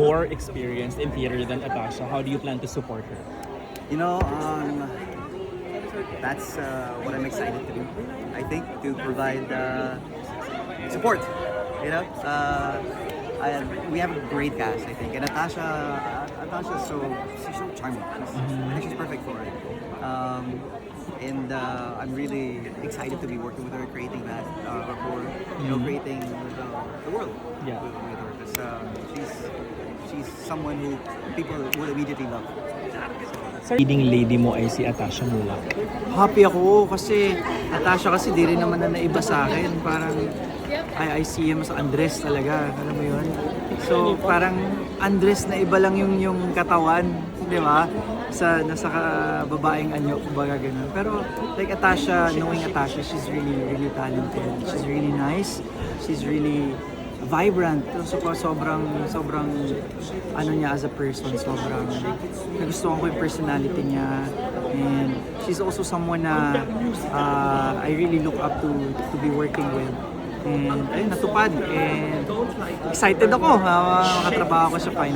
More experienced in theater than Atasha. How do you plan to support her? You know, that's what I'm excited to do. I think to provide support. You know, we have a great cast, I think, and Natasha's she's so charming. I think she's perfect for it. And I'm really excited to be working with her, creating that rapport, creating the world Yeah. with her. Because she's someone who people will immediately love. Leading lady mo ay si Atasha Mulak. Happy ako kasi Natasha kasi di rin naman na naiba sa akin. Parang I see him as Andres talaga. Alam mo yun? So parang Andres na iba lang yung katawan. Di ba? Nasa babaeng anyo, kumbaga ganun. Pero like Atasha, knowing Atasha, she's really, really talented. She's really nice. She's really vibrant. So sobrang ano niya as a person, sobrang nagustuhan ko yung personality niya, and she's also someone na I really look up to be working with, and ayun, natupad, and excited ako makatrabaho ko sa Fine